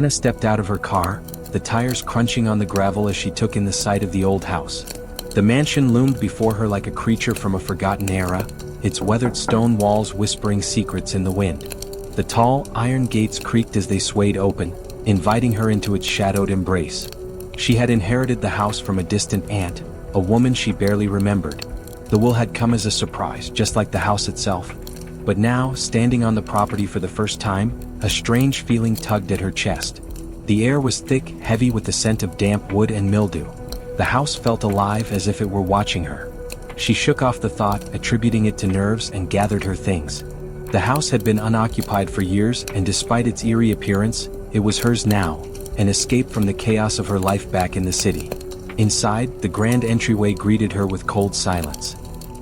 Hannah stepped out of her car, the tires crunching on the gravel as she took in the sight of the old house. The mansion loomed before her like a creature from a forgotten era, its weathered stone walls whispering secrets in the wind. The tall, iron gates creaked as they swayed open, inviting her into its shadowed embrace. She had inherited the house from a distant aunt, a woman she barely remembered. The will had come as a surprise, just like the house itself. But now, standing on the property for the first time, a strange feeling tugged at her chest. The air was thick, heavy with the scent of damp wood and mildew. The house felt alive as if it were watching her. She shook off the thought, attributing it to nerves, and gathered her things. The house had been unoccupied for years, and despite its eerie appearance, it was hers now, an escape from the chaos of her life back in the city. Inside, the grand entryway greeted her with cold silence.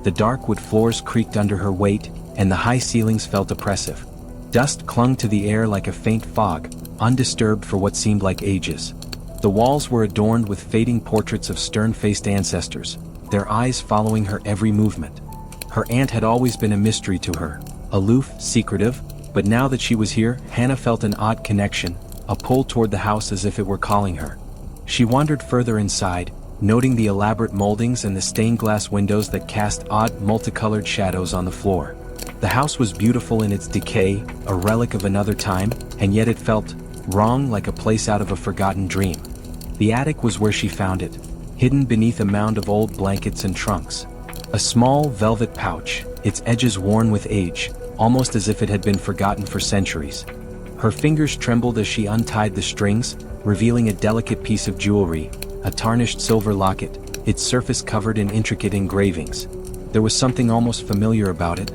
The dark wood floors creaked under her weight, and the high ceilings felt oppressive. Dust clung to the air like a faint fog, undisturbed for what seemed like ages. The walls were adorned with fading portraits of stern-faced ancestors, their eyes following her every movement. Her aunt had always been a mystery to her, aloof, secretive, but now that she was here, Hannah felt an odd connection, a pull toward the house as if it were calling her. She wandered further inside, noting the elaborate moldings and the stained glass windows that cast odd, multicolored shadows on the floor. The house was beautiful in its decay, a relic of another time, and yet it felt wrong, like a place out of a forgotten dream. The attic was where she found it, hidden beneath a mound of old blankets and trunks. A small velvet pouch, its edges worn with age, almost as if it had been forgotten for centuries. Her fingers trembled as she untied the strings, revealing a delicate piece of jewelry, a tarnished silver locket, its surface covered in intricate engravings. There was something almost familiar about it.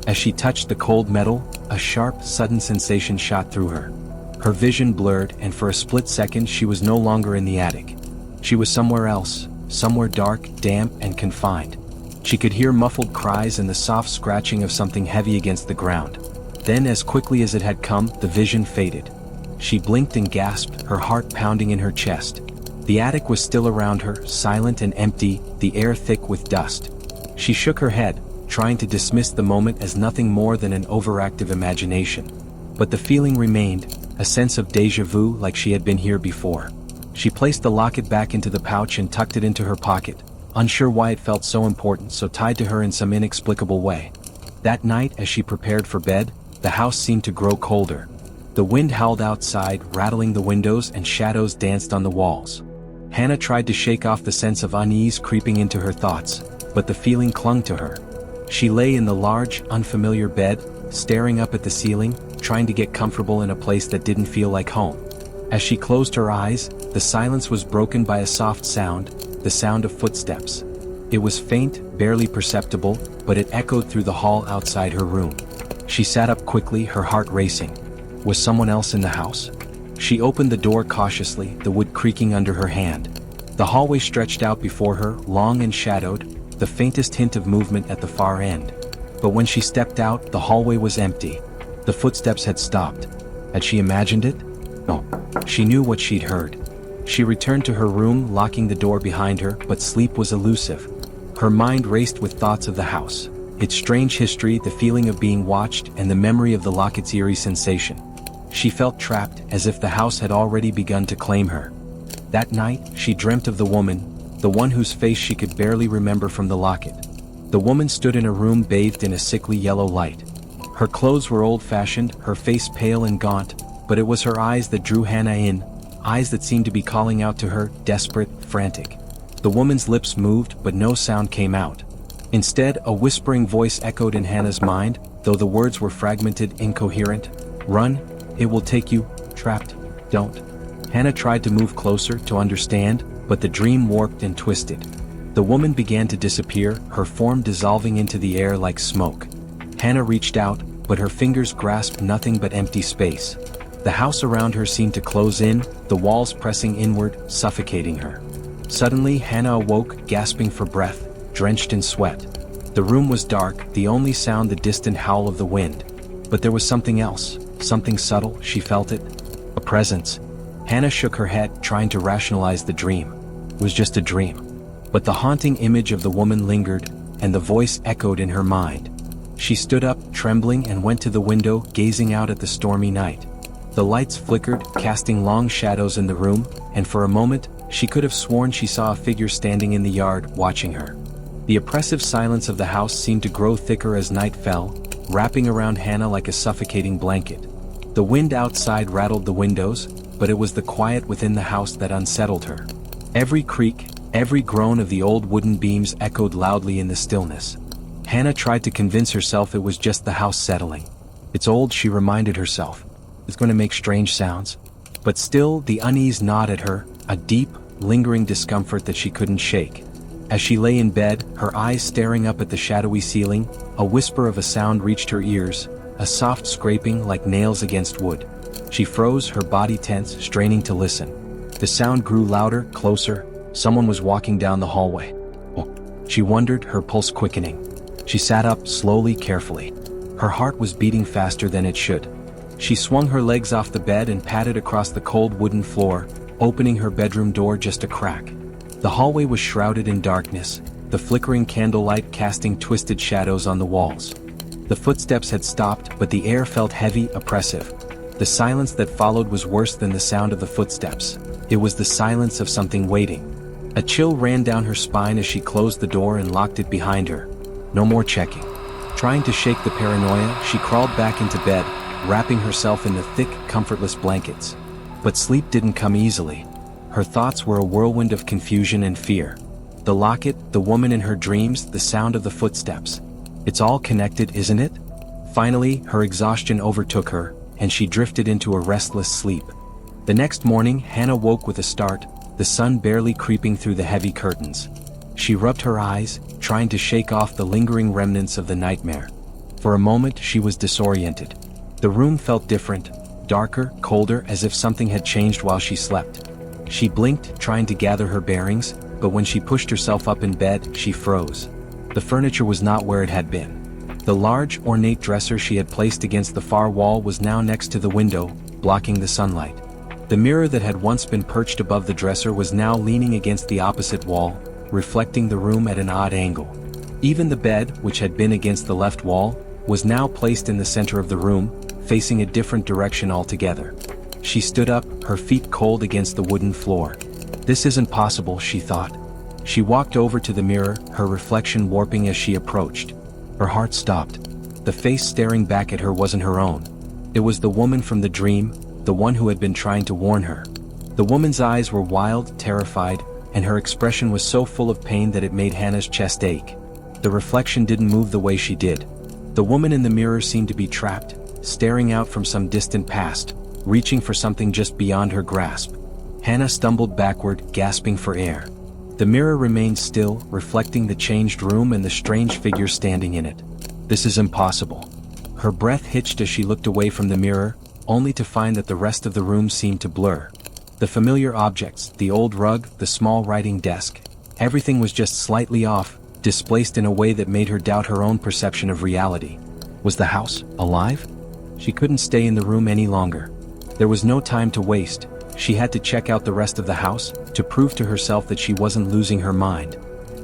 As she touched the cold metal, a sharp, sudden sensation shot through her. Her vision blurred, and for a split second she was no longer in the attic. She was somewhere else, somewhere dark, damp, and confined. She could hear muffled cries and the soft scratching of something heavy against the ground. Then, as quickly as it had come, the vision faded. She blinked and gasped, her heart pounding in her chest. The attic was still around her, silent and empty, the air thick with dust. She shook her head, trying to dismiss the moment as nothing more than an overactive imagination. But the feeling remained, a sense of déjà vu, like she had been here before. She placed the locket back into the pouch and tucked it into her pocket, unsure why it felt so important, so tied to her in some inexplicable way. That night, as she prepared for bed, the house seemed to grow colder. The wind howled outside, rattling the windows, and shadows danced on the walls. Hannah tried to shake off the sense of unease creeping into her thoughts, but the feeling clung to her. She lay in the large, unfamiliar bed, staring up at the ceiling, trying to get comfortable in a place that didn't feel like home. As she closed her eyes, the silence was broken by a soft sound, the sound of footsteps. It was faint, barely perceptible, but it echoed through the hall outside her room. She sat up quickly, her heart racing. Was someone else in the house? She opened the door cautiously, the wood creaking under her hand. The hallway stretched out before her, long and shadowed, the faintest hint of movement at the far end. But when she stepped out, the hallway was empty. The footsteps had stopped. Had she imagined it? No. She knew what she'd heard. She returned to her room, locking the door behind her, but sleep was elusive. Her mind raced with thoughts of the house, its strange history, the feeling of being watched, and the memory of the locket's eerie sensation. She felt trapped, as if the house had already begun to claim her. That night, she dreamt of the woman, the one whose face she could barely remember from the locket. The woman stood in a room bathed in a sickly yellow light. Her clothes were old-fashioned, her face pale and gaunt, but it was her eyes that drew Hannah in, eyes that seemed to be calling out to her, desperate, frantic. The woman's lips moved, but no sound came out. Instead, a whispering voice echoed in Hannah's mind, though the words were fragmented, incoherent. "Run, it will take you, trapped, don't." Hannah tried to move closer, to understand, but the dream warped and twisted. The woman began to disappear, her form dissolving into the air like smoke. Hannah reached out, but her fingers grasped nothing but empty space. The house around her seemed to close in, the walls pressing inward, suffocating her. Suddenly, Hannah awoke, gasping for breath, drenched in sweat. The room was dark, the only sound the distant howl of the wind. But there was something else, something subtle, she felt it. A presence. Hannah shook her head, trying to rationalize the dream. It was just a dream. But the haunting image of the woman lingered, and the voice echoed in her mind. She stood up, trembling, and went to the window, gazing out at the stormy night. The lights flickered, casting long shadows in the room, and for a moment, she could have sworn she saw a figure standing in the yard, watching her. The oppressive silence of the house seemed to grow thicker as night fell, wrapping around Hannah like a suffocating blanket. The wind outside rattled the windows, but it was the quiet within the house that unsettled her. Every creak, every groan of the old wooden beams echoed loudly in the stillness. Hannah tried to convince herself it was just the house settling. It's old, she reminded herself. It's going to make strange sounds. But still, the unease gnawed at her, a deep, lingering discomfort that she couldn't shake. As she lay in bed, her eyes staring up at the shadowy ceiling, a whisper of a sound reached her ears, a soft scraping like nails against wood. She froze, her body tense, straining to listen. The sound grew louder, closer. Someone was walking down the hallway. Oh, she wondered, her pulse quickening. She sat up, slowly, carefully. Her heart was beating faster than it should. She swung her legs off the bed and padded across the cold wooden floor, opening her bedroom door just a crack. The hallway was shrouded in darkness, the flickering candlelight casting twisted shadows on the walls. The footsteps had stopped, but the air felt heavy, oppressive. The silence that followed was worse than the sound of the footsteps. It was the silence of something waiting. A chill ran down her spine as she closed the door and locked it behind her. No more checking. Trying to shake the paranoia, she crawled back into bed, wrapping herself in the thick, comfortless blankets. But sleep didn't come easily. Her thoughts were a whirlwind of confusion and fear. The locket, the woman in her dreams, the sound of the footsteps. It's all connected, isn't it? Finally, her exhaustion overtook her, and she drifted into a restless sleep. The next morning, Hannah woke with a start, the sun barely creeping through the heavy curtains. She rubbed her eyes, trying to shake off the lingering remnants of the nightmare. For a moment, she was disoriented. The room felt different, darker, colder, as if something had changed while she slept. She blinked, trying to gather her bearings, but when she pushed herself up in bed, she froze. The furniture was not where it had been. The large, ornate dresser she had placed against the far wall was now next to the window, blocking the sunlight. The mirror that had once been perched above the dresser was now leaning against the opposite wall, reflecting the room at an odd angle. Even the bed, which had been against the left wall, was now placed in the center of the room, facing a different direction altogether. She stood up, her feet cold against the wooden floor. This isn't possible, she thought. She walked over to the mirror, her reflection warping as she approached. Her heart stopped. The face staring back at her wasn't her own. It was the woman from the dream, the one who had been trying to warn her. The woman's eyes were wild, terrified, and her expression was so full of pain that it made Hannah's chest ache. The reflection didn't move the way she did. The woman in the mirror seemed to be trapped, staring out from some distant past, reaching for something just beyond her grasp. Hannah stumbled backward, gasping for air. The mirror remained still, reflecting the changed room and the strange figure standing in it. This is impossible. Her breath hitched as she looked away from the mirror, only to find that the rest of the room seemed to blur. The familiar objects, the old rug, the small writing desk, everything was just slightly off, displaced in a way that made her doubt her own perception of reality. Was the house alive? She couldn't stay in the room any longer. There was no time to waste. She had to check out the rest of the house, to prove to herself that she wasn't losing her mind.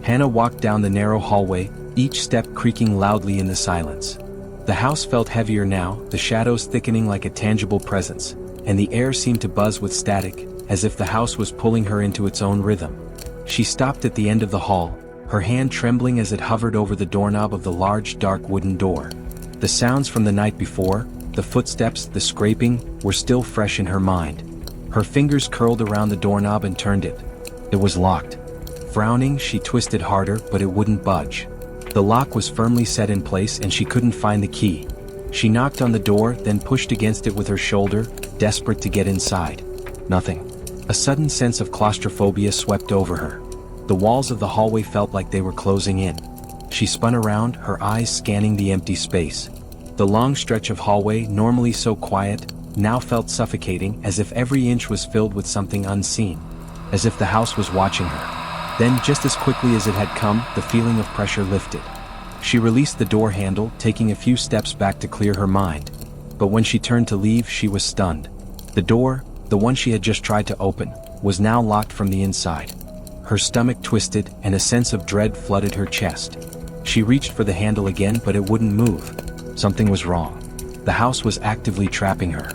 Hannah walked down the narrow hallway, each step creaking loudly in the silence. The house felt heavier now, the shadows thickening like a tangible presence, and the air seemed to buzz with static, as if the house was pulling her into its own rhythm. She stopped at the end of the hall, her hand trembling as it hovered over the doorknob of the large dark wooden door. The sounds from the night before, the footsteps, the scraping, were still fresh in her mind. Her fingers curled around the doorknob and turned it. It was locked. Frowning, she twisted harder, but it wouldn't budge. The lock was firmly set in place and she couldn't find the key. She knocked on the door, then pushed against it with her shoulder, desperate to get inside. Nothing. A sudden sense of claustrophobia swept over her. The walls of the hallway felt like they were closing in. She spun around, her eyes scanning the empty space. The long stretch of hallway, normally so quiet, now felt suffocating, as if every inch was filled with something unseen. As if the house was watching her. Then, just as quickly as it had come, the feeling of pressure lifted. She released the door handle, taking a few steps back to clear her mind. But when she turned to leave, she was stunned. The door, the one she had just tried to open, was now locked from the inside. Her stomach twisted, and a sense of dread flooded her chest. She reached for the handle again, but it wouldn't move. Something was wrong. The house was actively trapping her.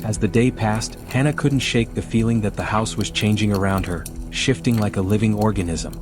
As the day passed, Hannah couldn't shake the feeling that the house was changing around her, shifting like a living organism.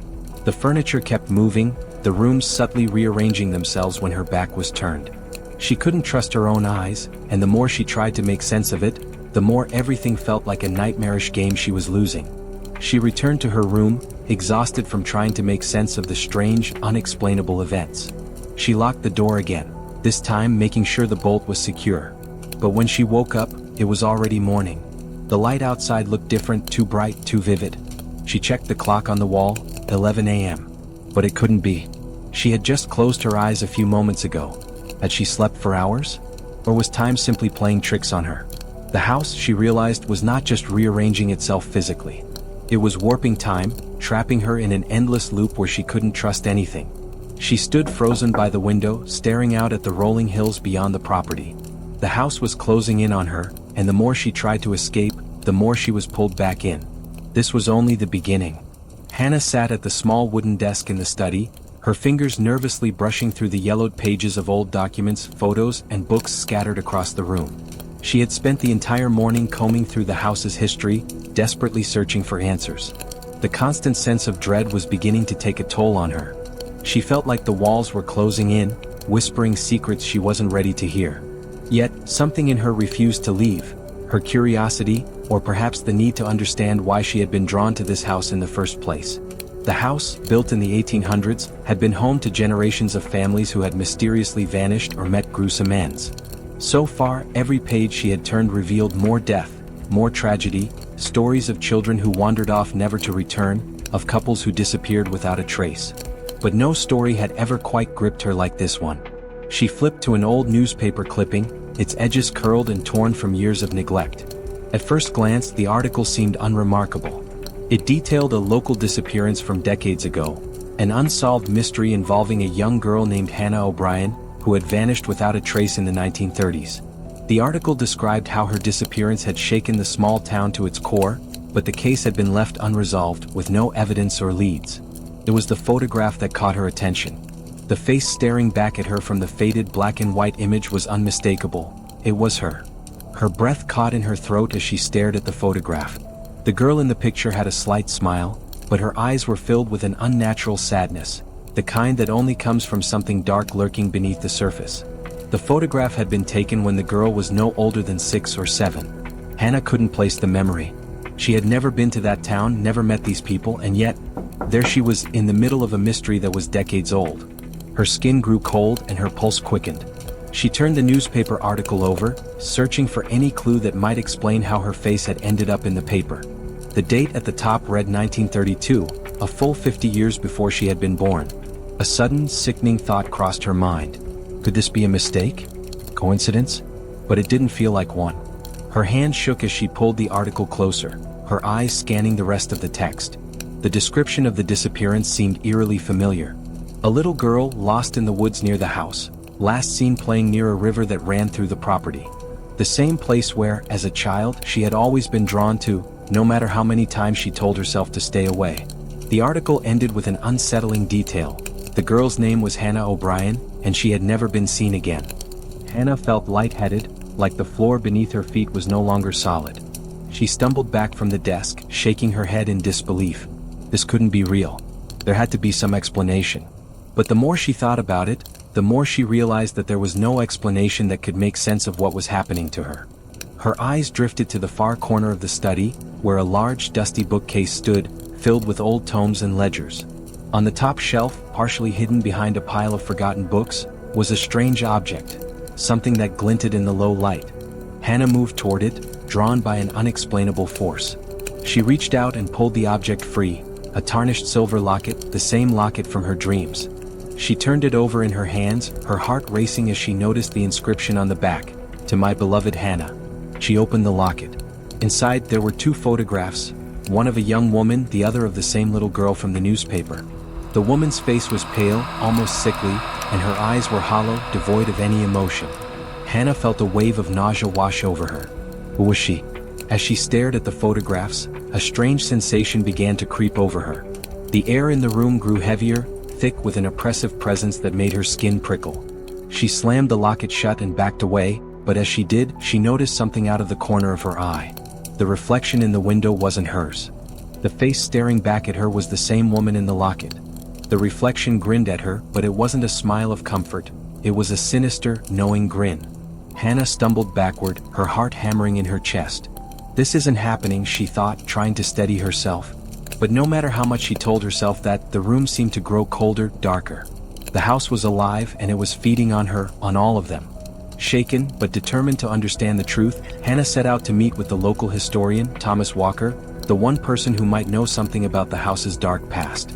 The furniture kept moving, the rooms subtly rearranging themselves when her back was turned. She couldn't trust her own eyes, and the more she tried to make sense of it, the more everything felt like a nightmarish game she was losing. She returned to her room, exhausted from trying to make sense of the strange, unexplainable events. She locked the door again, this time making sure the bolt was secure. But when she woke up, it was already morning. The light outside looked different, too bright, too vivid. She checked the clock on the wall, 11 a.m. But it couldn't be. She had just closed her eyes a few moments ago. Had she slept for hours? Or was time simply playing tricks on her? The house, she realized, was not just rearranging itself physically. It was warping time, trapping her in an endless loop where she couldn't trust anything. She stood frozen by the window, staring out at the rolling hills beyond the property. The house was closing in on her, and the more she tried to escape, the more she was pulled back in. This was only the beginning. Hannah sat at the small wooden desk in the study, her fingers nervously brushing through the yellowed pages of old documents, photos, and books scattered across the room. She had spent the entire morning combing through the house's history, desperately searching for answers. The constant sense of dread was beginning to take a toll on her. She felt like the walls were closing in, whispering secrets she wasn't ready to hear. Yet, something in her refused to leave. Her curiosity, or perhaps the need to understand why she had been drawn to this house in the first place. The house, built in the 1800s, had been home to generations of families who had mysteriously vanished or met gruesome ends. So far, every page she had turned revealed more death, more tragedy, stories of children who wandered off never to return, of couples who disappeared without a trace. But no story had ever quite gripped her like this one. She flipped to an old newspaper clipping, its edges curled and torn from years of neglect. At first glance, the article seemed unremarkable. It detailed a local disappearance from decades ago, an unsolved mystery involving a young girl named Hannah O'Brien, who had vanished without a trace in the 1930s. The article described how her disappearance had shaken the small town to its core, but the case had been left unresolved, with no evidence or leads. It was the photograph that caught her attention. The face staring back at her from the faded black and white image was unmistakable. It was her. Her breath caught in her throat as she stared at the photograph. The girl in the picture had a slight smile, but her eyes were filled with an unnatural sadness, the kind that only comes from something dark lurking beneath the surface. The photograph had been taken when the girl was no older than 6 or 7. Hannah couldn't place the memory. She had never been to that town, never met these people, and yet, there she was in the middle of a mystery that was decades old. Her skin grew cold and her pulse quickened. She turned the newspaper article over, searching for any clue that might explain how her face had ended up in the paper. The date at the top read 1932, a full 50 years before she had been born. A sudden, sickening thought crossed her mind. Could this be a mistake? Coincidence? But it didn't feel like one. Her hand shook as she pulled the article closer, her eyes scanning the rest of the text. The description of the disappearance seemed eerily familiar. A little girl lost in the woods near the house, last seen playing near a river that ran through the property. The same place where, as a child, she had always been drawn to, no matter how many times she told herself to stay away. The article ended with an unsettling detail. The girl's name was Hannah O'Brien, and she had never been seen again. Hannah felt lightheaded, like the floor beneath her feet was no longer solid. She stumbled back from the desk, shaking her head in disbelief. This couldn't be real. There had to be some explanation. But the more she thought about it, the more she realized that there was no explanation that could make sense of what was happening to her. Her eyes drifted to the far corner of the study, where a large dusty bookcase stood, filled with old tomes and ledgers. On the top shelf, partially hidden behind a pile of forgotten books, was a strange object, something that glinted in the low light. Hannah moved toward it, drawn by an unexplainable force. She reached out and pulled the object free, a tarnished silver locket, the same locket from her dreams. She turned it over in her hands, her heart racing as she noticed the inscription on the back, "To my beloved Hannah." She opened the locket. Inside there were 2 photographs, one of a young woman, the other of the same little girl from the newspaper. The woman's face was pale, almost sickly, and her eyes were hollow, devoid of any emotion. Hannah felt a wave of nausea wash over her. Who was she? As she stared at the photographs, a strange sensation began to creep over her. The air in the room grew heavier, thick with an oppressive presence that made her skin prickle. She slammed the locket shut and backed away, but as she did, she noticed something out of the corner of her eye. The reflection in the window wasn't hers. The face staring back at her was the same woman in the locket. The reflection grinned at her, but it wasn't a smile of comfort. It was a sinister, knowing grin. Hannah stumbled backward, her heart hammering in her chest. This isn't happening, she thought, trying to steady herself. But no matter how much she told herself that, the room seemed to grow colder, darker. The house was alive, and it was feeding on her, on all of them. Shaken, but determined to understand the truth, Hannah set out to meet with the local historian, Thomas Walker, the one person who might know something about the house's dark past.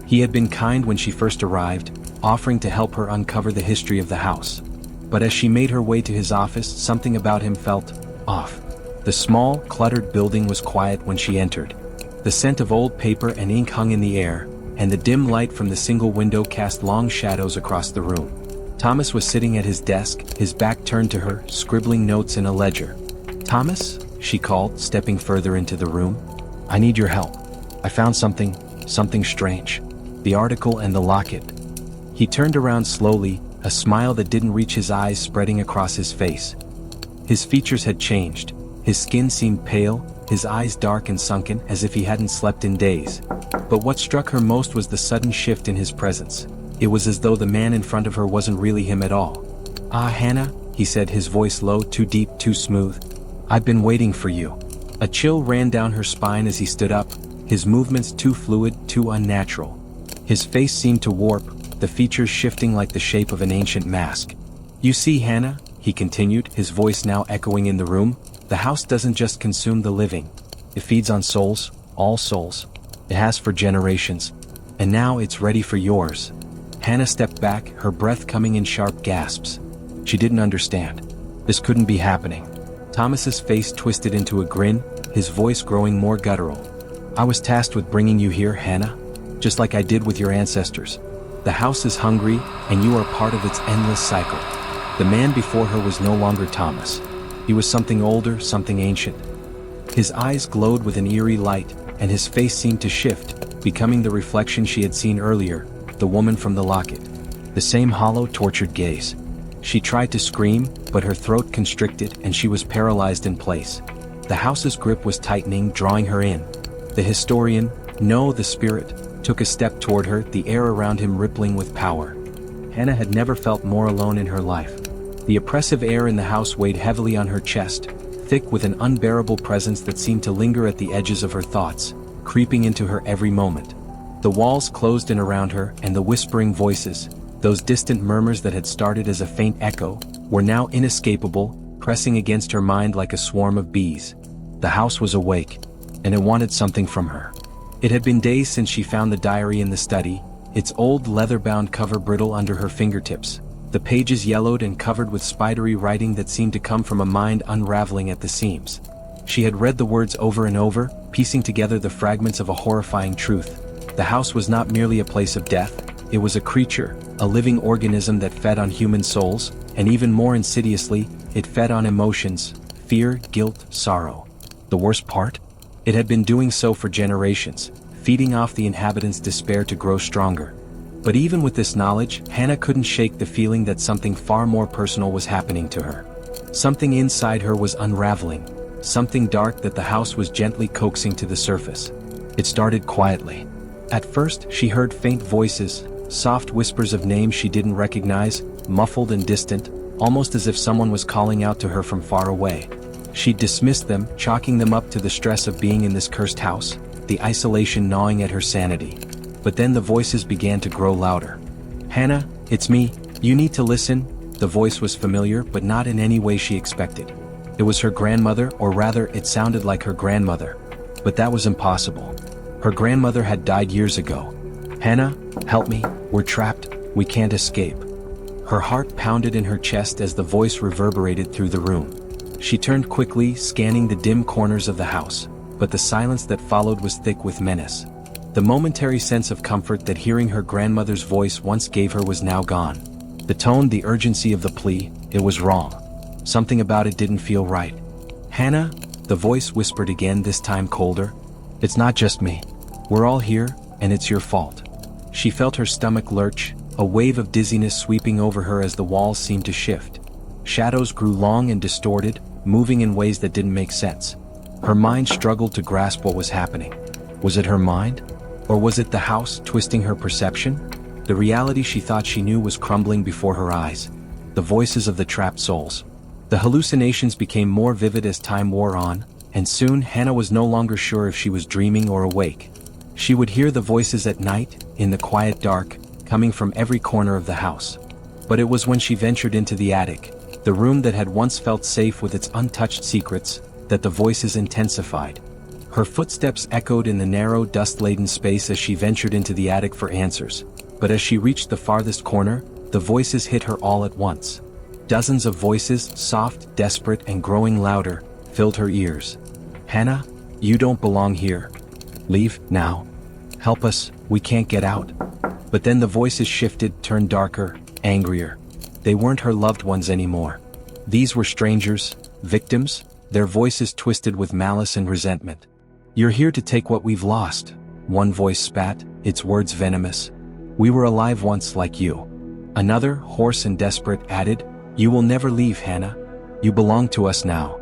He had been kind when she first arrived, offering to help her uncover the history of the house. But as she made her way to his office, something about him felt off. The small, cluttered building was quiet when she entered. The scent of old paper and ink hung in the air, and the dim light from the single window cast long shadows across the room. Thomas was sitting at his desk, his back turned to her, scribbling notes in a ledger. "Thomas?" she called, stepping further into the room. "I need your help. I found something strange. The article and the locket." He turned around slowly, a smile that didn't reach his eyes spreading across his face. His features had changed. His skin seemed pale, his eyes dark and sunken, as if he hadn't slept in days. But what struck her most was the sudden shift in his presence. It was as though the man in front of her wasn't really him at all. "Ah, Hannah," he said, his voice low, too deep, too smooth. "I've been waiting for you." A chill ran down her spine as he stood up, his movements too fluid, too unnatural. His face seemed to warp, the features shifting like the shape of an ancient mask. "You see, Hannah," he continued, his voice now echoing in the room, "the house doesn't just consume the living. It feeds on souls, all souls. It has for generations. And now it's ready for yours." Hannah stepped back, her breath coming in sharp gasps. She didn't understand. This couldn't be happening. Thomas's face twisted into a grin, his voice growing more guttural. "I was tasked with bringing you here, Hannah, just like I did with your ancestors. The house is hungry, and you are part of its endless cycle." The man before her was no longer Thomas. He was something older, something ancient. His eyes glowed with an eerie light, and his face seemed to shift, becoming the reflection she had seen earlier, the woman from the locket. The same hollow, tortured gaze. She tried to scream, but her throat constricted and she was paralyzed in place. The house's grip was tightening, drawing her in. The historian, no, the spirit, took a step toward her, the air around him rippling with power. Hannah had never felt more alone in her life. The oppressive air in the house weighed heavily on her chest, thick with an unbearable presence that seemed to linger at the edges of her thoughts, creeping into her every moment. The walls closed in around her, and the whispering voices, those distant murmurs that had started as a faint echo, were now inescapable, pressing against her mind like a swarm of bees. The house was awake, and it wanted something from her. It had been days since she found the diary in the study, its old leather-bound cover brittle under her fingertips, the pages yellowed and covered with spidery writing that seemed to come from a mind unraveling at the seams. She had read the words over and over, piecing together the fragments of a horrifying truth. The house was not merely a place of death, it was a creature, a living organism that fed on human souls, and even more insidiously, it fed on emotions, fear, guilt, sorrow. The worst part? It had been doing so for generations, feeding off the inhabitants' despair to grow stronger. But even with this knowledge, Hannah couldn't shake the feeling that something far more personal was happening to her. Something inside her was unraveling, something dark that the house was gently coaxing to the surface. It started quietly. At first, she heard faint voices, soft whispers of names she didn't recognize, muffled and distant, almost as if someone was calling out to her from far away. She dismissed them, chalking them up to the stress of being in this cursed house, the isolation gnawing at her sanity. But then the voices began to grow louder. "Hannah, it's me, you need to listen." The voice was familiar, but not in any way she expected. It was her grandmother, or rather, it sounded like her grandmother. But that was impossible. Her grandmother had died years ago. "Hannah, help me, we're trapped, we can't escape." Her heart pounded in her chest as the voice reverberated through the room. She turned quickly, scanning the dim corners of the house, but the silence that followed was thick with menace. The momentary sense of comfort that hearing her grandmother's voice once gave her was now gone. The tone, the urgency of the plea, it was wrong. Something about it didn't feel right. "Hannah," the voice whispered again, this time colder. "It's not just me. We're all here, and it's your fault." She felt her stomach lurch, a wave of dizziness sweeping over her as the walls seemed to shift. Shadows grew long and distorted, moving in ways that didn't make sense. Her mind struggled to grasp what was happening. Was it her mind? Or was it the house twisting her perception? The reality she thought she knew was crumbling before her eyes. The voices of the trapped souls. The hallucinations became more vivid as time wore on, and soon Hannah was no longer sure if she was dreaming or awake. She would hear the voices at night, in the quiet dark, coming from every corner of the house. But it was when she ventured into the attic, the room that had once felt safe with its untouched secrets, that the voices intensified. Her footsteps echoed in the narrow, dust-laden space as she ventured into the attic for answers. But as she reached the farthest corner, the voices hit her all at once. Dozens of voices, soft, desperate, and growing louder, filled her ears. "Hannah, you don't belong here. Leave, now. Help us, we can't get out." But then the voices shifted, turned darker, angrier. They weren't her loved ones anymore. These were strangers, victims, their voices twisted with malice and resentment. "You're here to take what we've lost," one voice spat, its words venomous. "We were alive once like you." Another, hoarse and desperate, added, "You will never leave, Hannah. You belong to us now."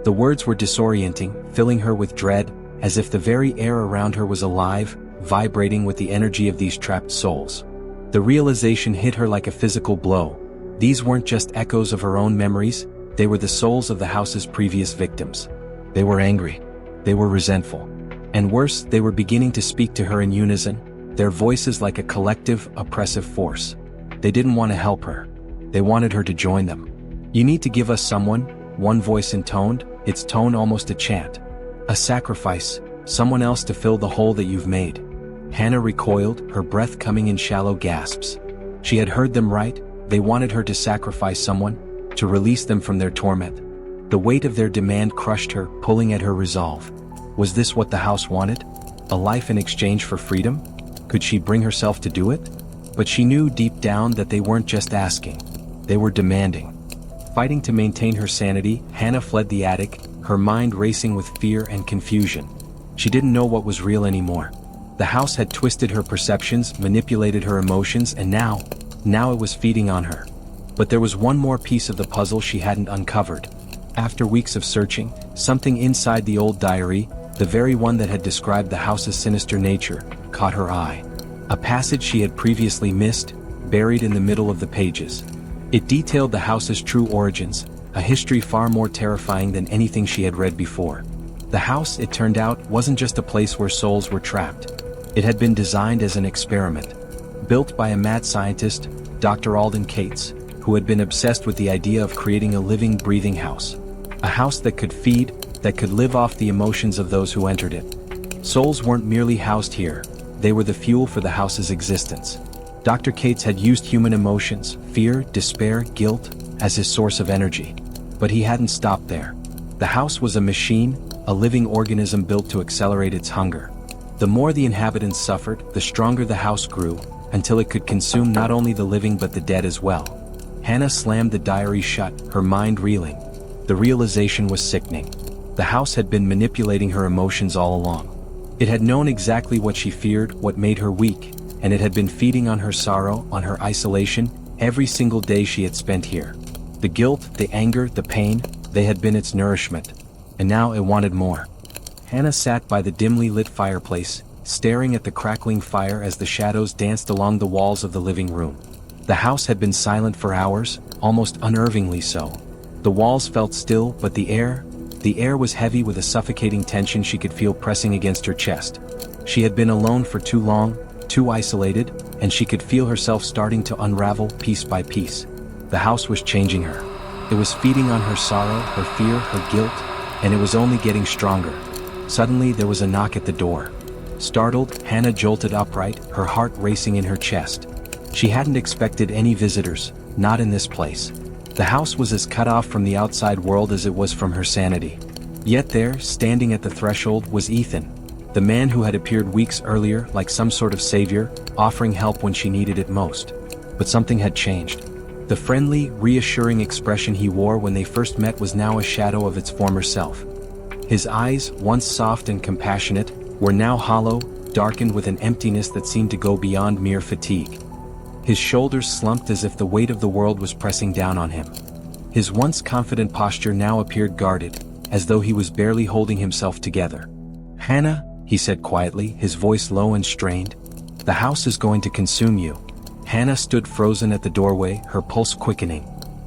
The words were disorienting, filling her with dread, as if the very air around her was alive, vibrating with the energy of these trapped souls. The realization hit her like a physical blow. These weren't just echoes of her own memories, they were the souls of the house's previous victims. They were angry. They were resentful. And worse, they were beginning to speak to her in unison, their voices like a collective, oppressive force. They didn't want to help her. They wanted her to join them. "You need to give us someone," one voice intoned, its tone almost a chant. "A sacrifice, someone else to fill the hole that you've made." Hannah recoiled, her breath coming in shallow gasps. She had heard them right, they wanted her to sacrifice someone, to release them from their torment. The weight of their demand crushed her, pulling at her resolve. Was this what the house wanted? A life in exchange for freedom? Could she bring herself to do it? But she knew deep down that they weren't just asking. They were demanding. Fighting to maintain her sanity, Hannah fled the attic, her mind racing with fear and confusion. She didn't know what was real anymore. The house had twisted her perceptions, manipulated her emotions, and now it was feeding on her. But there was one more piece of the puzzle she hadn't uncovered. After weeks of searching, something inside the old diary, the very one that had described the house's sinister nature, caught her eye. A passage she had previously missed, buried in the middle of the pages. It detailed the house's true origins, a history far more terrifying than anything she had read before. The house, it turned out, wasn't just a place where souls were trapped. It had been designed as an experiment. Built by a mad scientist, Dr. Alden Cates, who had been obsessed with the idea of creating a living, breathing house. A house that could feed, that could live off the emotions of those who entered it. Souls weren't merely housed here, they were the fuel for the house's existence. Dr. Cates had used human emotions, fear, despair, guilt, as his source of energy. But he hadn't stopped there. The house was a machine, a living organism built to accelerate its hunger. The more the inhabitants suffered, the stronger the house grew, until it could consume not only the living but the dead as well. Hannah slammed the diary shut, her mind reeling. The realization was sickening. The house had been manipulating her emotions all along. It had known exactly what she feared, what made her weak, and it had been feeding on her sorrow, on her isolation, every single day she had spent here. The guilt, the anger, the pain, they had been its nourishment. And now it wanted more. Hannah sat by the dimly lit fireplace, staring at the crackling fire as the shadows danced along the walls of the living room. The house had been silent for hours, almost unnervingly so. The walls felt still, but the air was heavy with a suffocating tension she could feel pressing against her chest. She had been alone for too long, too isolated, and she could feel herself starting to unravel piece by piece. The house was changing her. It was feeding on her sorrow, her fear, her guilt, and it was only getting stronger. Suddenly there was a knock at the door. Startled, Hannah jolted upright, her heart racing in her chest. She hadn't expected any visitors, not in this place. The house was as cut off from the outside world as it was from her sanity. Yet there, standing at the threshold, was Ethan, the man who had appeared weeks earlier like some sort of savior, offering help when she needed it most. But something had changed. The friendly, reassuring expression he wore when they first met was now a shadow of its former self. His eyes, once soft and compassionate, were now hollow, darkened with an emptiness that seemed to go beyond mere fatigue. His shoulders slumped as if the weight of the world was pressing down on him. His once confident posture now appeared guarded, as though he was barely holding himself together. "Hannah," he said quietly, his voice low and strained, "the house is going to consume you." Hannah stood frozen at the doorway, her pulse quickening.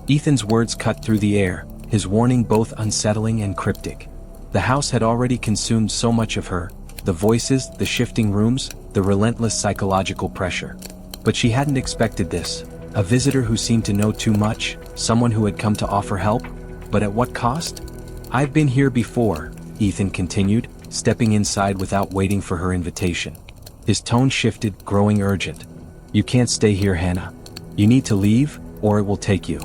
Ethan's words cut through the air, his warning both unsettling and cryptic. The house had already consumed so much of her, the voices, the shifting rooms, the relentless psychological pressure. But she hadn't expected this. A visitor who seemed to know too much, someone who had come to offer help, but at what cost? "I've been here before," Ethan continued, stepping inside without waiting for her invitation. His tone shifted, growing urgent. "You can't stay here, Hannah. You need to leave, or it will take you."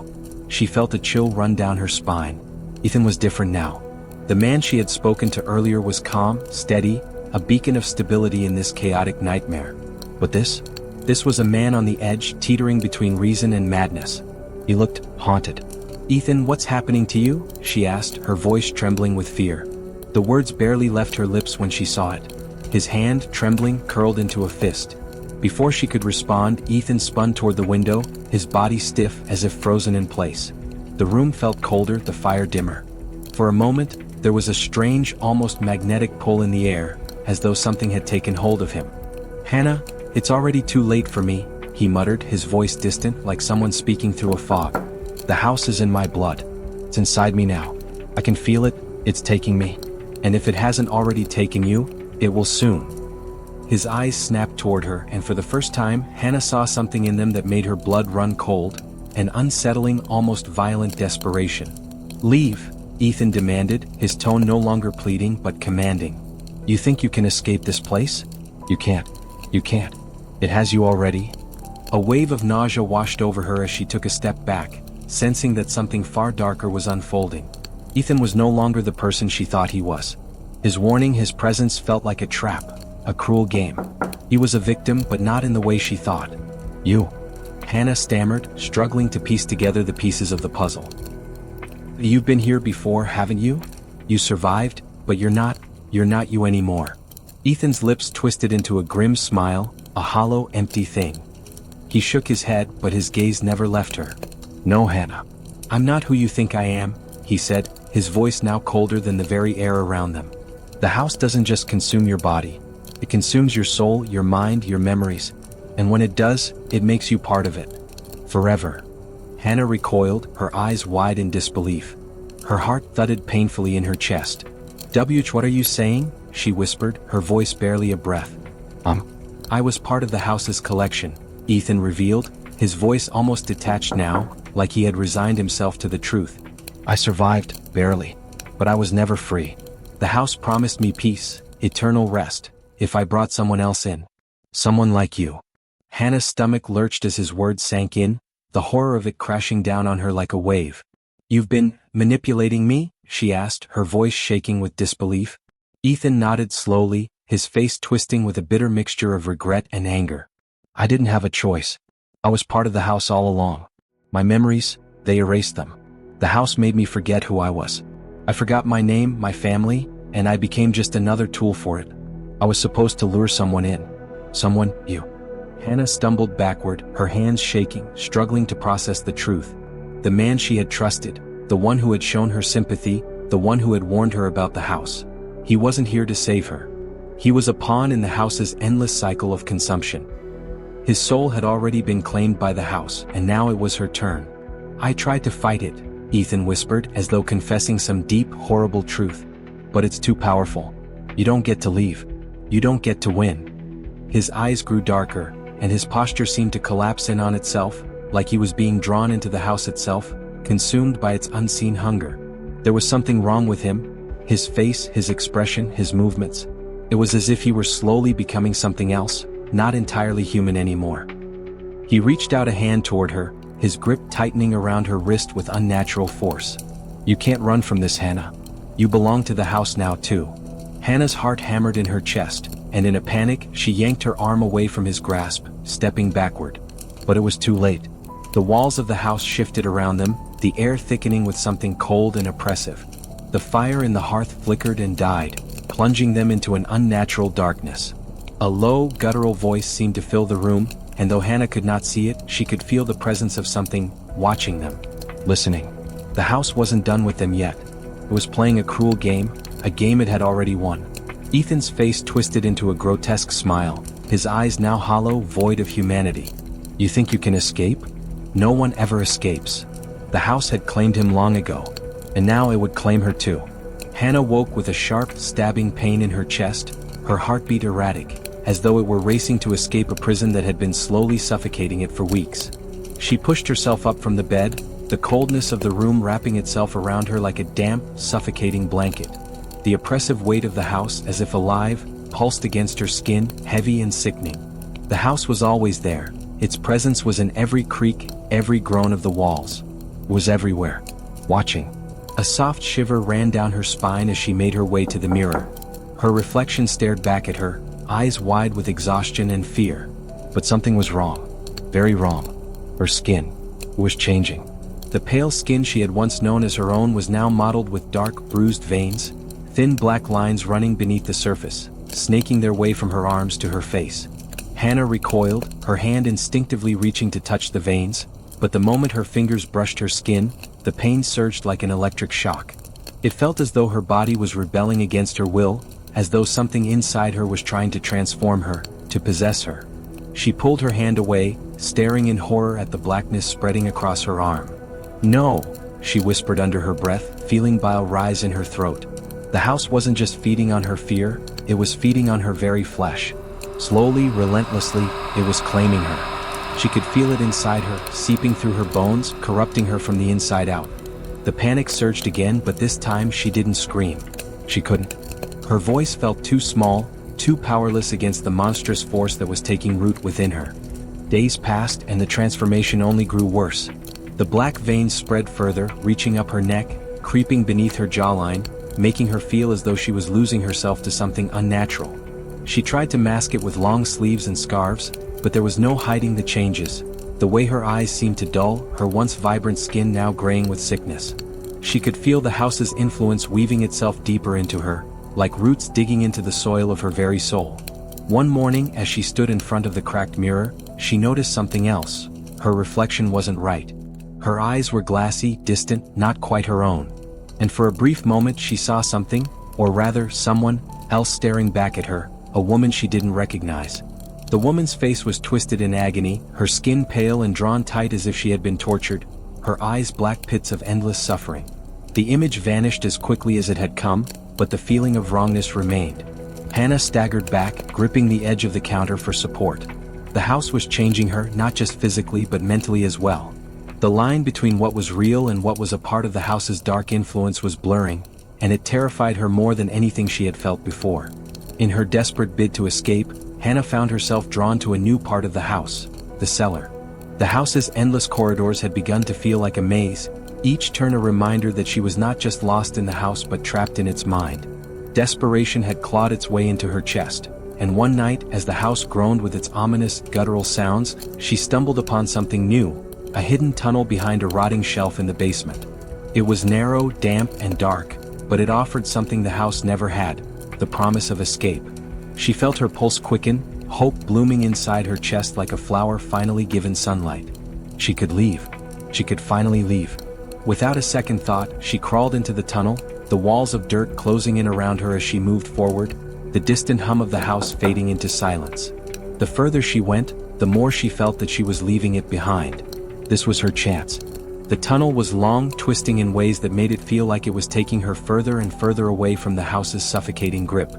She felt a chill run down her spine. Ethan was different now. The man she had spoken to earlier was calm, steady, a beacon of stability in this chaotic nightmare. But this was a man on the edge, teetering between reason and madness. He looked haunted. "Ethan, what's happening to you?" she asked, her voice trembling with fear. The words barely left her lips when she saw it. His hand, trembling, curled into a fist. Before she could respond, Ethan spun toward the window, his body stiff as if frozen in place. The room felt colder, the fire dimmer. For a moment, there was a strange, almost magnetic pull in the air, as though something had taken hold of him. "Hannah, it's already too late for me," he muttered, his voice distant, like someone speaking through a fog. "The house is in my blood. It's inside me now. I can feel it, it's taking me. And if it hasn't already taken you, it will soon." His eyes snapped toward her, and for the first time, Hannah saw something in them that made her blood run cold, an unsettling, almost violent desperation. "Leave," Ethan demanded, his tone no longer pleading but commanding. "You think you can escape this place? You can't. You can't. It has you already." A wave of nausea washed over her as she took a step back, sensing that something far darker was unfolding. Ethan was no longer the person she thought he was. His warning, his presence felt like a trap, a cruel game. He was a victim, but not in the way she thought. "You," Hannah stammered, struggling to piece together the pieces of the puzzle. "You've been here before, haven't you? You survived, but you're not you anymore." Ethan's lips twisted into a grim smile, a hollow, empty thing. He shook his head, but his gaze never left her. "No, Hannah. I'm not who you think I am," he said, his voice now colder than the very air around them. "The house doesn't just consume your body. It consumes your soul, your mind, your memories. And when it does, it makes you part of it. Forever." Hannah recoiled, her eyes wide in disbelief. Her heart thudded painfully in her chest. What are you saying?" she whispered, her voice barely a breath. I was part of the house's collection," Ethan revealed, his voice almost detached now, like he had resigned himself to the truth. "I survived, barely. But I was never free. The house promised me peace, eternal rest, if I brought someone else in. Someone like you." Hannah's stomach lurched as his words sank in, the horror of it crashing down on her like a wave. "You've been manipulating me?" she asked, her voice shaking with disbelief. Ethan nodded slowly, his face twisting with a bitter mixture of regret and anger. "I didn't have a choice. I was part of the house all along. My memories, they erased them. The house made me forget who I was. I forgot my name, my family, and I became just another tool for it. I was supposed to lure someone in. Someone, you." Hannah stumbled backward, her hands shaking, struggling to process the truth. The man she had trusted, the one who had shown her sympathy, the one who had warned her about the house. He wasn't here to save her. He was a pawn in the house's endless cycle of consumption. His soul had already been claimed by the house, and now it was her turn. "I tried to fight it," Ethan whispered, as though confessing some deep, horrible truth. "But it's too powerful. You don't get to leave. You don't get to win." His eyes grew darker, and his posture seemed to collapse in on itself, like he was being drawn into the house itself, consumed by its unseen hunger. There was something wrong with him, his face, his expression, his movements. It was as if he were slowly becoming something else, not entirely human anymore. He reached out a hand toward her, his grip tightening around her wrist with unnatural force. "You can't run from this, Hannah. You belong to the house now too." Hannah's heart hammered in her chest, and in a panic, she yanked her arm away from his grasp, stepping backward. But it was too late. The walls of the house shifted around them, the air thickening with something cold and oppressive. The fire in the hearth flickered and died, plunging them into an unnatural darkness. A low, guttural voice seemed to fill the room, and though Hannah could not see it, she could feel the presence of something watching them, listening. The The house wasn't done with them yet. It was playing a cruel game, a game it had already won. Ethan's face twisted into a grotesque smile, his eyes now hollow, void of humanity. You think you can escape? No one ever escapes. The house had claimed him long ago, and now it would claim her too. Hannah woke with a sharp, stabbing pain in her chest, her heartbeat erratic, as though it were racing to escape a prison that had been slowly suffocating it for weeks. She pushed herself up from the bed, the coldness of the room wrapping itself around her like a damp, suffocating blanket. The oppressive weight of the house, as if alive, pulsed against her skin, heavy and sickening. The house was always there. Its presence was in every creak, every groan of the walls. It was everywhere, watching. A soft shiver ran down her spine as she made her way to the mirror. Her reflection stared back at her, eyes wide with exhaustion and fear. But something was wrong. Very wrong. Her skin was changing. The pale skin she had once known as her own was now mottled with dark, bruised veins, thin black lines running beneath the surface, snaking their way from her arms to her face. Hannah recoiled, her hand instinctively reaching to touch the veins, but the moment her fingers brushed her skin, the pain surged like an electric shock. It felt as though her body was rebelling against her will, as though something inside her was trying to transform her, to possess her. She pulled her hand away, staring in horror at the blackness spreading across her arm. "No," she whispered under her breath, feeling bile rise in her throat. The house wasn't just feeding on her fear, it was feeding on her very flesh. Slowly, relentlessly, it was claiming her. She could feel it inside her, seeping through her bones, corrupting her from the inside out. The panic surged again, but this time she didn't scream. She couldn't. Her voice felt too small, too powerless against the monstrous force that was taking root within her. Days passed and the transformation only grew worse. The black veins spread further, reaching up her neck, creeping beneath her jawline, making her feel as though she was losing herself to something unnatural. She tried to mask it with long sleeves and scarves, but there was no hiding the changes. The way her eyes seemed to dull, her once vibrant skin now graying with sickness. She could feel the house's influence weaving itself deeper into her, like roots digging into the soil of her very soul. One morning, as she stood in front of the cracked mirror, she noticed something else. Her reflection wasn't right. Her eyes were glassy, distant, not quite her own. And for a brief moment she saw something, or rather someone, else staring back at her, a woman she didn't recognize. The woman's face was twisted in agony, her skin pale and drawn tight as if she had been tortured, her eyes black pits of endless suffering. The image vanished as quickly as it had come, but the feeling of wrongness remained. Hannah staggered back, gripping the edge of the counter for support. The house was changing her, not just physically but mentally as well. The line between what was real and what was a part of the house's dark influence was blurring, and it terrified her more than anything she had felt before. In her desperate bid to escape, Hannah found herself drawn to a new part of the house, the cellar. The house's endless corridors had begun to feel like a maze, each turn a reminder that she was not just lost in the house but trapped in its mind. Desperation had clawed its way into her chest, and one night, as the house groaned with its ominous, guttural sounds, she stumbled upon something new. A hidden tunnel behind a rotting shelf in the basement. It was narrow, damp, and dark, but it offered something the house never had, the promise of escape. She felt her pulse quicken, hope blooming inside her chest like a flower finally given sunlight. She could leave. She could finally leave. Without a second thought, she crawled into the tunnel, the walls of dirt closing in around her as she moved forward, the distant hum of the house fading into silence. The further she went, the more she felt that she was leaving it behind. This was her chance. The tunnel was long, twisting in ways that made it feel like it was taking her further and further away from the house's suffocating grip.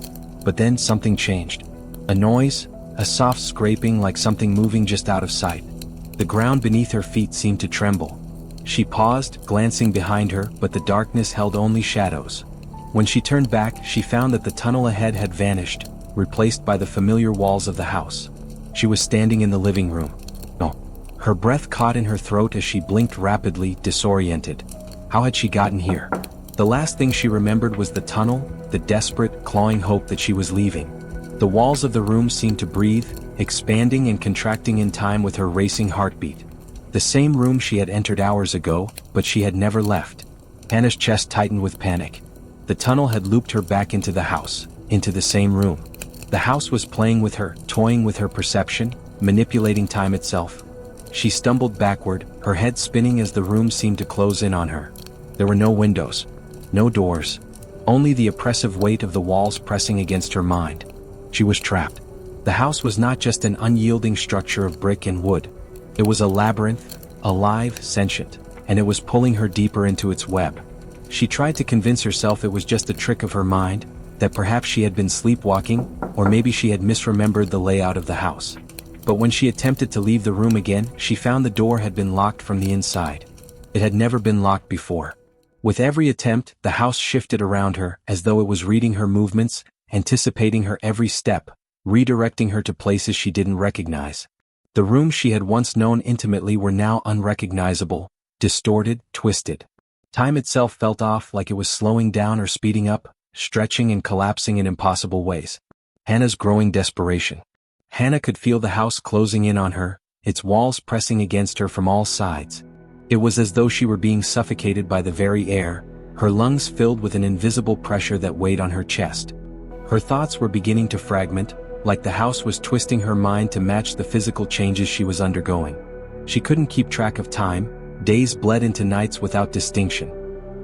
But then something changed. A noise, a soft scraping like something moving just out of sight. The ground beneath her feet seemed to tremble. She paused, glancing behind her, but the darkness held only shadows. When she turned back, she found that the tunnel ahead had vanished, replaced by the familiar walls of the house. She was standing in the living room. Her breath caught in her throat as she blinked rapidly, disoriented. How had she gotten here? The last thing she remembered was the tunnel, the desperate, clawing hope that she was leaving. The walls of the room seemed to breathe, expanding and contracting in time with her racing heartbeat. The same room she had entered hours ago, but she had never left. Hannah's chest tightened with panic. The tunnel had looped her back into the house, into the same room. The house was playing with her, toying with her perception, manipulating time itself. She stumbled backward, her head spinning as the room seemed to close in on her. There were no windows, no doors, only the oppressive weight of the walls pressing against her mind. She was trapped. The house was not just an unyielding structure of brick and wood. It was a labyrinth, alive, sentient, and it was pulling her deeper into its web. She tried to convince herself it was just a trick of her mind, that perhaps she had been sleepwalking, or maybe she had misremembered the layout of the house. But when she attempted to leave the room again, she found the door had been locked from the inside. It had never been locked before. With every attempt, the house shifted around her, as though it was reading her movements, anticipating her every step, redirecting her to places she didn't recognize. The rooms she had once known intimately were now unrecognizable, distorted, twisted. Time itself felt off, like it was slowing down or speeding up, stretching and collapsing in impossible ways. Hannah's growing desperation. Hannah could feel the house closing in on her, its walls pressing against her from all sides. It was as though she were being suffocated by the very air, her lungs filled with an invisible pressure that weighed on her chest. Her thoughts were beginning to fragment, like the house was twisting her mind to match the physical changes she was undergoing. She couldn't keep track of time, days bled into nights without distinction.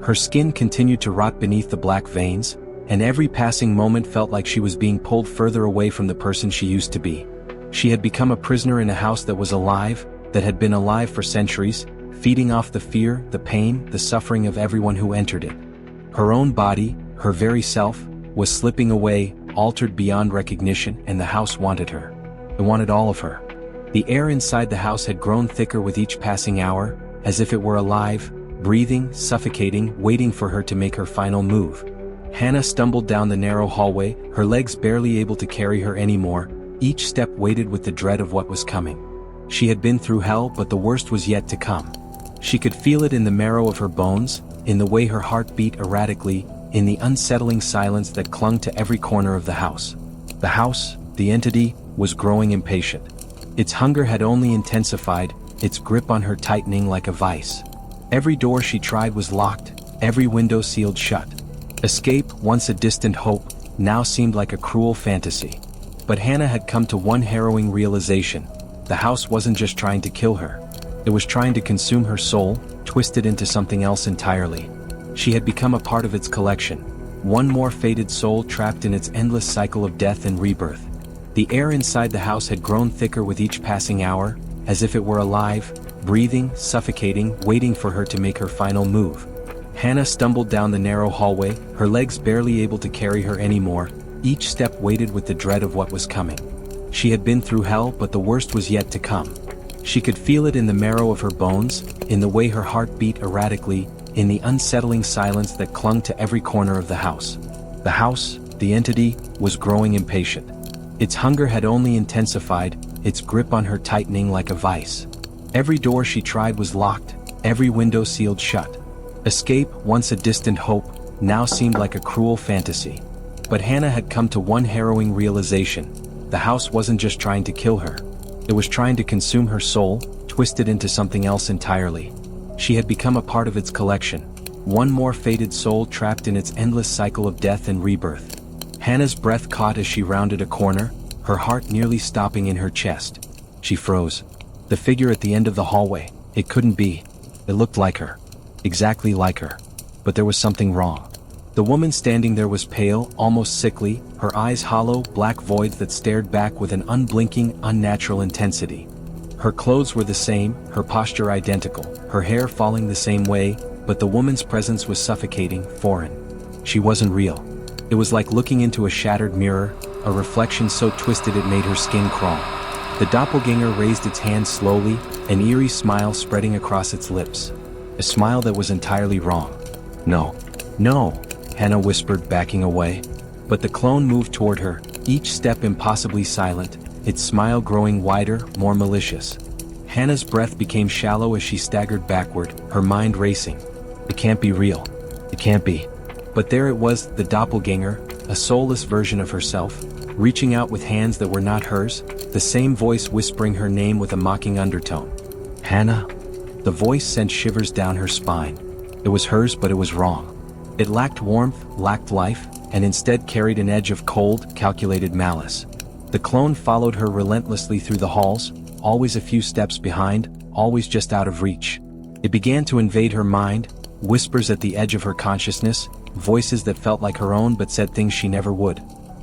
Her skin continued to rot beneath the black veins, and every passing moment felt like she was being pulled further away from the person she used to be. She had become a prisoner in a house that was alive, that had been alive for centuries, feeding off the fear, the pain, the suffering of everyone who entered it. Her own body, her very self, was slipping away, altered beyond recognition, and the house wanted her. It wanted all of her. The air inside the house had grown thicker with each passing hour, as if it were alive, breathing, suffocating, waiting for her to make her final move. Hannah stumbled down the narrow hallway, her legs barely able to carry her anymore, each step weighted with the dread of what was coming. She had been through hell, but the worst was yet to come. She could feel it in the marrow of her bones, in the way her heart beat erratically, in the unsettling silence that clung to every corner of the house. The house, the entity, was growing impatient. Its hunger had only intensified, its grip on her tightening like a vice. Every door she tried was locked, every window sealed shut. Escape, once a distant hope, now seemed like a cruel fantasy. But Hannah had come to one harrowing realization. The house wasn't just trying to kill her. It was trying to consume her soul, twist it into something else entirely. She had become a part of its collection, one more fated soul trapped in its endless cycle of death and rebirth. The air inside the house had grown thicker with each passing hour, as if it were alive, breathing, suffocating, waiting for her to make her final move. Hannah stumbled down the narrow hallway, her legs barely able to carry her anymore, each step weighted with the dread of what was coming. She had been through hell, but the worst was yet to come. She could feel it in the marrow of her bones, in the way her heart beat erratically, in the unsettling silence that clung to every corner of the house. The house, the entity, was growing impatient. Its hunger had only intensified, its grip on her tightening like a vice. Every door she tried was locked, every window sealed shut. Escape, once a distant hope, now seemed like a cruel fantasy. But Hannah had come to one harrowing realization. The house wasn't just trying to kill her. It was trying to consume her soul, twist it into something else entirely. She had become a part of its collection, one more fated soul trapped in its endless cycle of death and rebirth. Hannah's breath caught as she rounded a corner, her heart nearly stopping in her chest. She froze. The figure at the end of the hallway, it couldn't be. It looked like her. Exactly like her. But there was something wrong. The woman standing there was pale, almost sickly, her eyes hollow, black voids that stared back with an unblinking, unnatural intensity. Her clothes were the same, her posture identical, her hair falling the same way, but the woman's presence was suffocating, foreign. She wasn't real. It was like looking into a shattered mirror, a reflection so twisted it made her skin crawl. The doppelganger raised its hand slowly, an eerie smile spreading across its lips. A smile that was entirely wrong. No. No, Hannah whispered, backing away. But the clone moved toward her, each step impossibly silent, its smile growing wider, more malicious. Hannah's breath became shallow as she staggered backward, her mind racing. It can't be real. It can't be. But there it was, the doppelganger, a soulless version of herself, reaching out with hands that were not hers, the same voice whispering her name with a mocking undertone. Hannah? The voice sent shivers down her spine. It was hers, but it was wrong. It lacked warmth, lacked life, and instead carried an edge of cold, calculated malice. The clone followed her relentlessly through the halls, always a few steps behind, always just out of reach. It began to invade her mind, whispers at the edge of her consciousness, voices that felt like her own but said things she never would.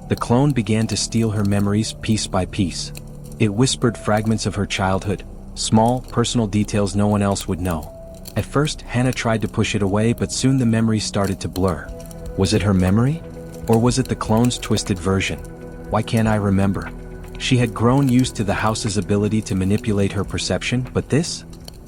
The clone began to steal her memories piece by piece. It whispered fragments of her childhood, small, personal details no one else would know. At first, Hannah tried to push it away, but soon the memories started to blur. Was it her memory? Or was it the clone's twisted version? Why can't I remember? She had grown used to the house's ability to manipulate her perception, but this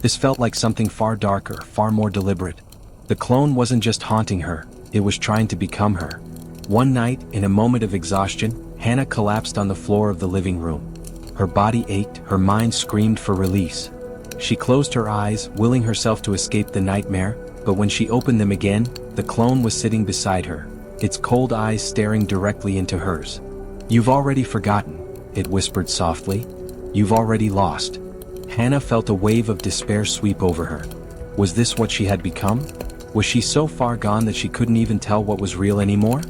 felt like something far darker, far more deliberate. The clone wasn't just haunting her, it was trying to become her. One night, in a moment of exhaustion, Hannah collapsed on the floor of the living room. Her body ached, her mind screamed for release. She closed her eyes, willing herself to escape the nightmare, but when she opened them again, the clone was sitting beside her, its cold eyes staring directly into hers. "You've already forgotten," it whispered softly. "You've already lost." Hannah felt a wave of despair sweep over her. Was this what she had become? Was she so far gone that she couldn't even tell what was real anymore?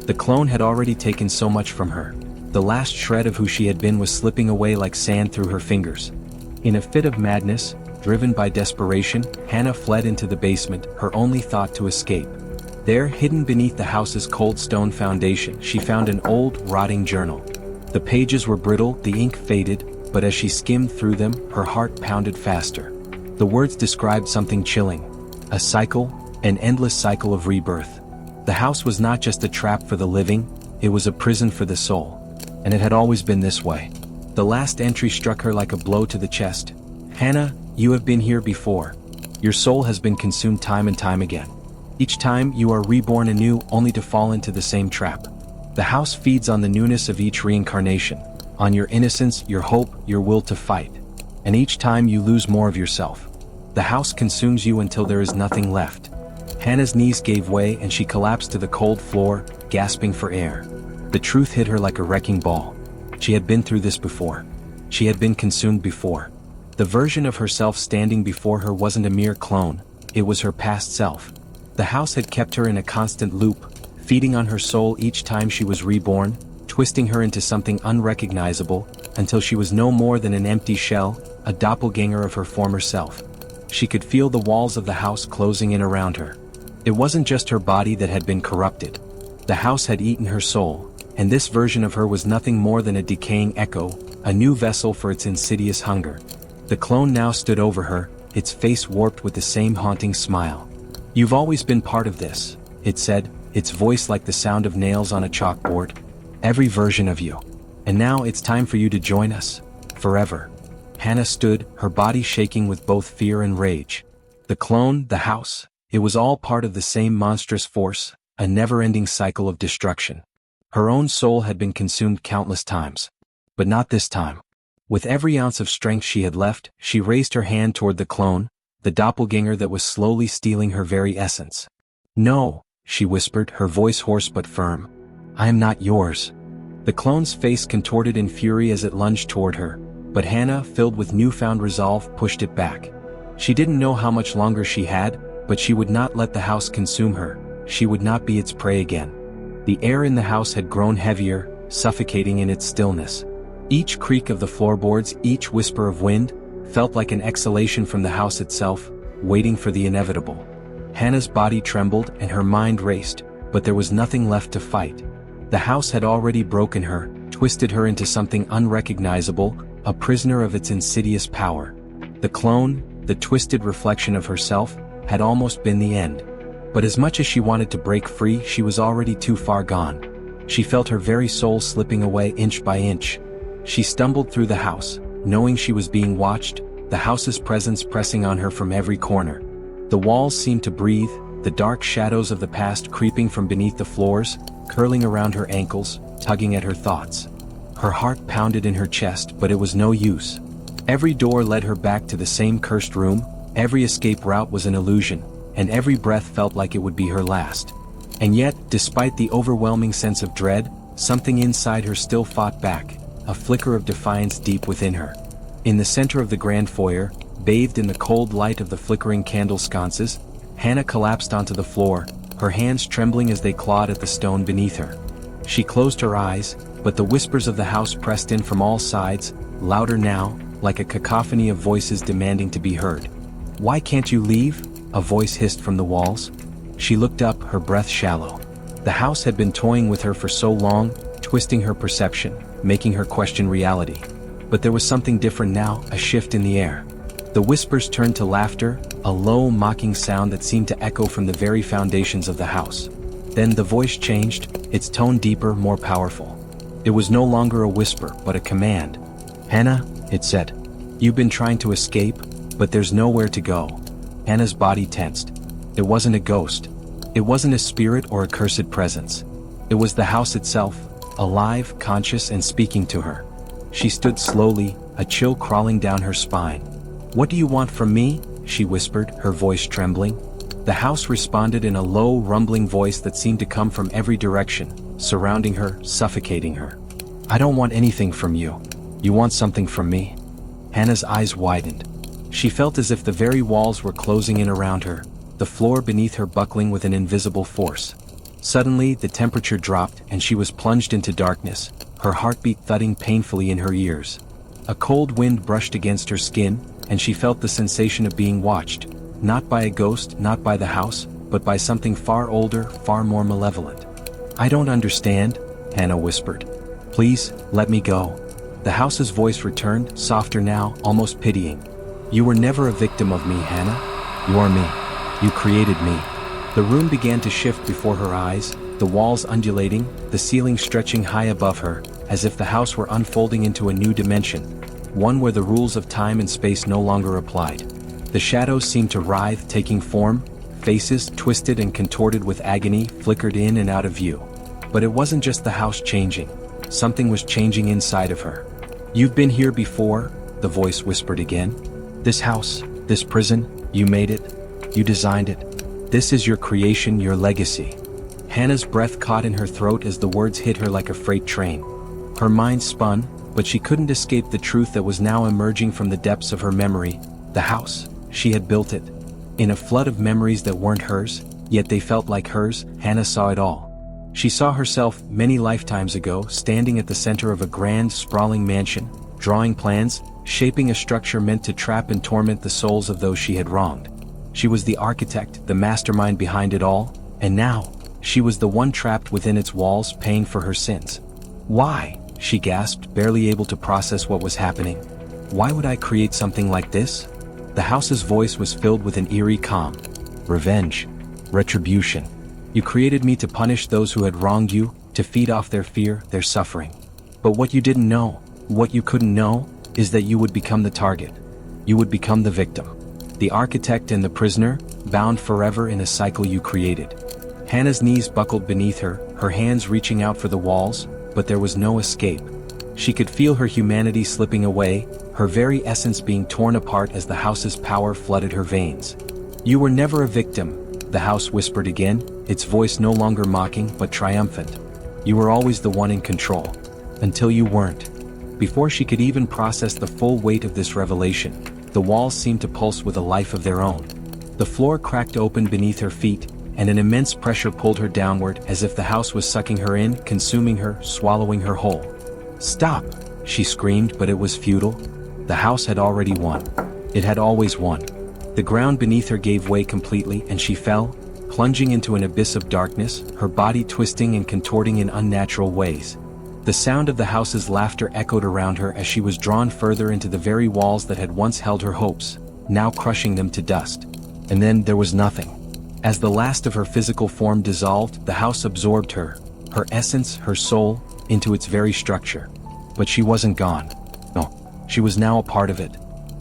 The clone had already taken so much from her. The last shred of who she had been was slipping away like sand through her fingers. In a fit of madness, driven by desperation, Hannah fled into the basement, her only thought to escape. There, hidden beneath the house's cold stone foundation, she found an old, rotting journal. The pages were brittle, the ink faded, but as she skimmed through them, her heart pounded faster. The words described something chilling. A cycle, an endless cycle of rebirth. The house was not just a trap for the living, it was a prison for the soul. And it had always been this way. The last entry struck her like a blow to the chest. "Hannah, you have been here before. Your soul has been consumed time and time again. Each time you are reborn anew only to fall into the same trap. The house feeds on the newness of each reincarnation, on your innocence, your hope, your will to fight. And each time you lose more of yourself. The house consumes you until there is nothing left." Hannah's knees gave way and she collapsed to the cold floor, gasping for air. The truth hit her like a wrecking ball. She had been through this before. She had been consumed before. The version of herself standing before her wasn't a mere clone, it was her past self. The house had kept her in a constant loop, feeding on her soul each time she was reborn, twisting her into something unrecognizable, until she was no more than an empty shell, a doppelganger of her former self. She could feel the walls of the house closing in around her. It wasn't just her body that had been corrupted. The house had eaten her soul, and this version of her was nothing more than a decaying echo, a new vessel for its insidious hunger. The clone now stood over her, its face warped with the same haunting smile. "You've always been part of this," it said, its voice like the sound of nails on a chalkboard. "Every version of you. And now it's time for you to join us. Forever." Hannah stood, her body shaking with both fear and rage. The clone, the house, it was all part of the same monstrous force, a never-ending cycle of destruction. Her own soul had been consumed countless times. But not this time. With every ounce of strength she had left, she raised her hand toward the clone, the doppelganger that was slowly stealing her very essence. "No," she whispered, her voice hoarse but firm. "I am not yours." The clone's face contorted in fury as it lunged toward her, but Hannah, filled with newfound resolve, pushed it back. She didn't know how much longer she had, but she would not let the house consume her. She would not be its prey again. The air in the house had grown heavier, suffocating in its stillness. Each creak of the floorboards, each whisper of wind, felt like an exhalation from the house itself, waiting for the inevitable. Hannah's body trembled and her mind raced, but there was nothing left to fight. The house had already broken her, twisted her into something unrecognizable, a prisoner of its insidious power. The clone, the twisted reflection of herself, had almost been the end. But as much as she wanted to break free, she was already too far gone. She felt her very soul slipping away inch by inch. She stumbled through the house, knowing she was being watched, the house's presence pressing on her from every corner. The walls seemed to breathe, the dark shadows of the past creeping from beneath the floors, curling around her ankles, tugging at her thoughts. Her heart pounded in her chest, but it was no use. Every door led her back to the same cursed room, every escape route was an illusion, and every breath felt like it would be her last. And yet, despite the overwhelming sense of dread, something inside her still fought back, a flicker of defiance deep within her. In the center of the grand foyer, bathed in the cold light of the flickering candle sconces, Hannah collapsed onto the floor, her hands trembling as they clawed at the stone beneath her. She closed her eyes, but the whispers of the house pressed in from all sides, louder now, like a cacophony of voices demanding to be heard. "Why can't you leave? a voice hissed from the walls. She looked up, her breath shallow. The house had been toying with her for so long, twisting her perception, making her question reality. But there was something different now, a shift in the air. The whispers turned to laughter, a low, mocking sound that seemed to echo from the very foundations of the house. Then the voice changed, its tone deeper, more powerful. It was no longer a whisper, but a command. "Hannah," it said, "you've been trying to escape, but there's nowhere to go." Hannah's body tensed. It wasn't a ghost. It wasn't a spirit or a cursed presence. It was the house itself, alive, conscious, and speaking to her. She stood slowly, a chill crawling down her spine. "What do you want from me?" she whispered, her voice trembling. The house responded in a low, rumbling voice that seemed to come from every direction, surrounding her, suffocating her. "I don't want anything from you. You want something from me." Hannah's eyes widened. She felt as if the very walls were closing in around her, the floor beneath her buckling with an invisible force. Suddenly, the temperature dropped and she was plunged into darkness, her heartbeat thudding painfully in her ears. A cold wind brushed against her skin, and she felt the sensation of being watched, not by a ghost, not by the house, but by something far older, far more malevolent. "I don't understand," Hannah whispered. "Please, let me go." The house's voice returned, softer now, almost pitying. "You were never a victim of me, Hannah. You are me. You created me." The room began to shift before her eyes, the walls undulating, the ceiling stretching high above her, as if the house were unfolding into a new dimension, one where the rules of time and space no longer applied. The shadows seemed to writhe, taking form, faces, twisted and contorted with agony, flickered in and out of view. But it wasn't just the house changing. Something was changing inside of her. "You've been here before," the voice whispered again. "This house, this prison, you made it. You designed it. This is your creation, your legacy." Hannah's breath caught in her throat as the words hit her like a freight train. Her mind spun, but she couldn't escape the truth that was now emerging from the depths of her memory. The house, she had built it. In a flood of memories that weren't hers, yet they felt like hers, Hannah saw it all. She saw herself, many lifetimes ago, standing at the center of a grand, sprawling mansion, drawing plans, shaping a structure meant to trap and torment the souls of those she had wronged. She was the architect, the mastermind behind it all, and now, she was the one trapped within its walls, paying for her sins. "Why?" she gasped, barely able to process what was happening. "Why would I create something like this?" The house's voice was filled with an eerie calm. "Revenge. Retribution. You created me to punish those who had wronged you, to feed off their fear, their suffering. But what you didn't know, what you couldn't know, is that you would become the target. You would become the victim. The architect and the prisoner, bound forever in a cycle you created." Hannah's knees buckled beneath her, her hands reaching out for the walls, but there was no escape. She could feel her humanity slipping away, her very essence being torn apart as the house's power flooded her veins. "You were never a victim," the house whispered again, its voice no longer mocking but triumphant. "You were always the one in control. Until you weren't." Before she could even process the full weight of this revelation, the walls seemed to pulse with a life of their own. The floor cracked open beneath her feet, and an immense pressure pulled her downward as if the house was sucking her in, consuming her, swallowing her whole. "Stop!" she screamed, but it was futile. The house had already won. It had always won. The ground beneath her gave way completely and she fell, plunging into an abyss of darkness, her body twisting and contorting in unnatural ways. The sound of the house's laughter echoed around her as she was drawn further into the very walls that had once held her hopes, now crushing them to dust. And then there was nothing. As the last of her physical form dissolved, the house absorbed her essence, her soul, into its very structure. But she wasn't gone. No, she was now a part of it.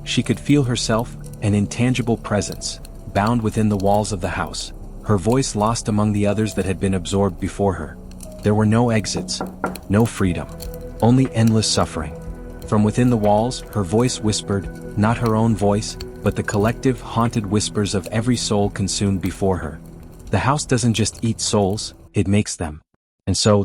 She could feel herself, an intangible presence, bound within the walls of the house, her voice lost among the others that had been absorbed before her. There were no exits, no freedom, only endless suffering. From within the walls, her voice whispered, not her own voice, but the collective, haunted whispers of every soul consumed before her. The house doesn't just eat souls, it makes them. And so,